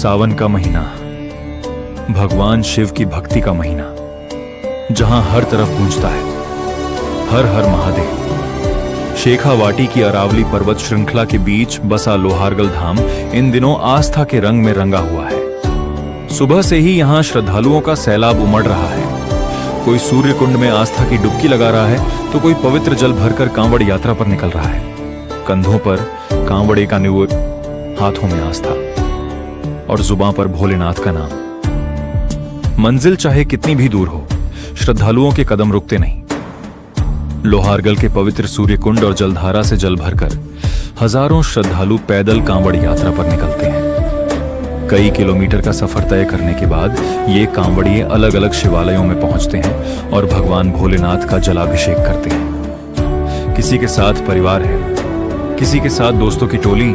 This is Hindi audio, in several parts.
सावन का महीना, भगवान शिव की भक्ति का महीना, जहां हर तरफ गूंजता है हर हर महादेव। शेखावाटी की अरावली पर्वत श्रृंखला के बीच बसा लोहारगल धाम इन दिनों आस्था के रंग में रंगा हुआ है। सुबह से ही यहां श्रद्धालुओं का सैलाब उमड़ रहा है। कोई सूर्य कुंड में आस्था की डुबकी लगा रहा है तो कोई पवित्र जल भरकर कांवड़ यात्रा पर निकल रहा है। कंधों पर कांवड़े का निवुर, हाथों में आस्था और जुबां पर भोलेनाथ का नाम। मंजिल चाहे कितनी भी दूर हो, श्रद्धालुओं के कदम रुकते नहीं। लोहारगल के पवित्र सूर्य कुंड और जलधारा से जल भरकर हजारों श्रद्धालु पैदल कांवड़ यात्रा पर निकलते हैं। कई किलोमीटर का सफर तय करने के बाद ये कांवड़िए अलग अलग शिवालयों में पहुंचते हैं और भगवान भोलेनाथ का जलाभिषेक करते हैं। किसी के साथ परिवार है, किसी के साथ दोस्तों की टोली,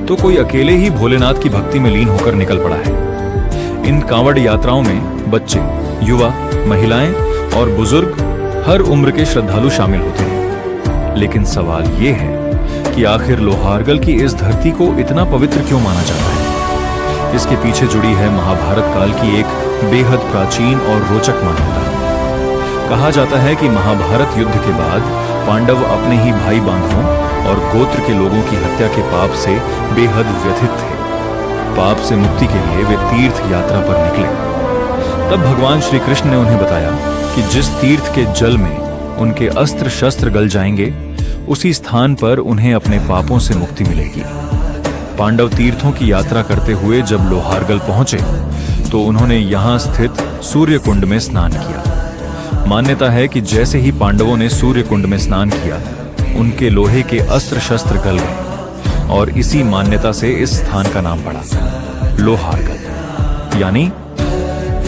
तो कोई अकेले ही भोलेनाथ की भक्ति में लीन होकर निकल पड़ा है। इन कांवड़ यात्राओं में बच्चे, युवा, महिलाएं और बुजुर्ग, हर उम्र के श्रद्धालु शामिल होते हैं। लेकिन सवाल यह है कि आखिर लोहारगल की इस धरती को इतना पवित्र क्यों माना जाता है? इसके पीछे जुड़ी है महाभारत काल की एक बेहद प्राचीन और रोचक मान्यता। कहा जाता है कि महाभारत युद्ध के बाद पांडव अपने ही भाई बांधवों और गोत्र के लोगों की हत्या के पाप से बेहद व्यथित थे। पाप से मुक्ति के लिए वे तीर्थ यात्रा पर निकले। तब भगवान श्री कृष्ण ने उन्हें बताया कि जिस तीर्थ के जल में उनके अस्त्र शस्त्र गल जाएंगे, उसी स्थान पर उन्हें अपने पापों से मुक्ति मिलेगी। पांडव तीर्थों की यात्रा करते हुए जब लोहारगल पहुंचे तो उन्होंने यहां स्थित सूर्य कुंड में स्नान किया। मान्यता है कि जैसे ही पांडवों ने सूर्य कुंड में स्नान किया, उनके लोहे के अस्त्र शस्त्र गल गए और इसी मान्यता से इस स्थान का नाम पड़ा लोहारगल, यानी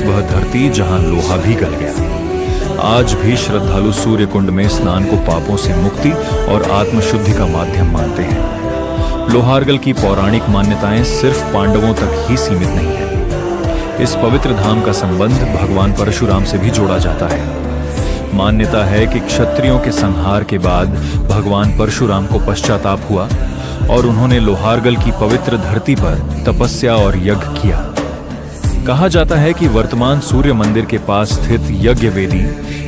वह धरती जहां लोहा भी गल गया। आज भी श्रद्धालु सूर्य कुंड में स्नान को पापों से मुक्ति और आत्मशुद्धि का माध्यम मानते हैं। लोहारगल की पौराणिक मान्यताएं सिर्फ पांडवों तक ही सीमित नहीं है। इस पवित्र धाम का संबंध भगवान परशुराम से भी जोड़ा जाता है। मान्यता है कि क्षत्रियों के संहार के बाद भगवान परशुराम को पश्चाताप हुआ और उन्होंने लोहारगल की पवित्र धरती पर तपस्या और यज्ञ किया। कहा जाता है कि वर्तमान सूर्य मंदिर के पास स्थित यज्ञ वेदी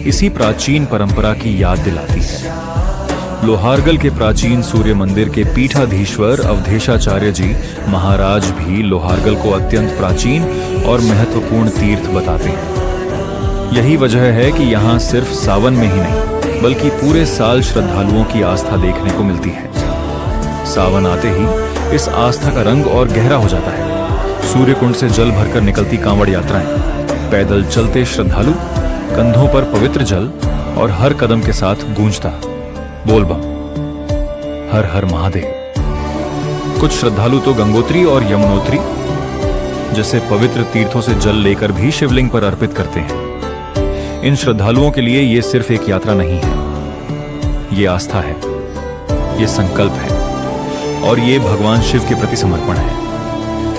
इसी प्राचीन परंपरा की याद दिलाती है। लोहारगल के प्राचीन सूर्य मंदिर के पीठाधीश्वर अवधेशाचार्य जी महाराज भी लोहारगल को अत्यंत प्राचीन और महत्वपूर्ण तीर्थ बताते हैं। यही वजह है कि यहाँ सिर्फ सावन में ही नहीं, बल्कि पूरे साल श्रद्धालुओं की आस्था देखने को मिलती है। सावन आते ही इस आस्था का रंग और गहरा हो जाता है। सूर्य कुंड से जल भरकर निकलती कांवड़ यात्राएं, पैदल चलते श्रद्धालु, कंधों पर पवित्र जल और हर कदम के साथ गूंजता बोल बम, हर हर महादेव। कुछ श्रद्धालु तो गंगोत्री और यमुनोत्री जैसे पवित्र तीर्थों से जल लेकर भी शिवलिंग पर अर्पित करते हैं। इन श्रद्धालुओं के लिए यह सिर्फ एक यात्रा नहीं है, ये आस्था है, ये संकल्प है और ये भगवान शिव के प्रति समर्पण है।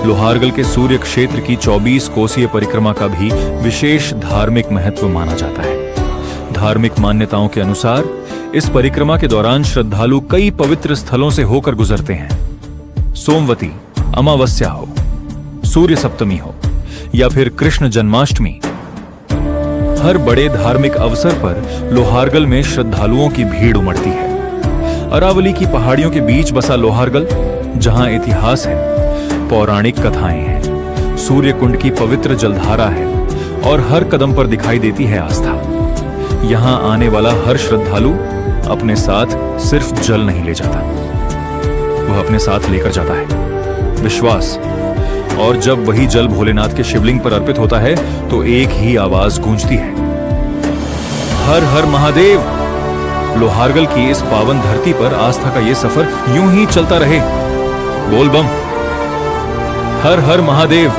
लोहारगल के सूर्य क्षेत्र की 24 कोसीय परिक्रमा का भी विशेष धार्मिक महत्व माना जाता है। धार्मिक मान्यताओं के अनुसार इस परिक्रमा के दौरान श्रद्धालु कई पवित्र स्थलों से होकर गुजरते हैं। सोमवती, अमावस्या हो, सूर्य सप्तमी हो या फिर कृष्ण जन्माष्टमी, हर बड़े धार्मिक अवसर पर लोहारगल में श्रद्धालुओं की भीड़ उमड़ती है। अरावली की पहाड़ियों के बीच बसा लोहारगल, जहां इतिहास है, पौराणिक कथाएं हैं, सूर्य कुंड की पवित्र जलधारा है और हर कदम पर दिखाई देती है आस्था। यहां आने वाला हर श्रद्धालु अपने साथ सिर्फ जल नहीं ले जाता, वह अपने साथ लेकर जाता है विश्वास। और जब वही जल भोलेनाथ के शिवलिंग पर अर्पित होता है तो एक ही आवाज गूंजती है, हर हर महादेव। लोहारगल की इस पावन धरती पर आस्था का यह सफर यूं ही चलता रहे। बोल बम, हर हर महादेव।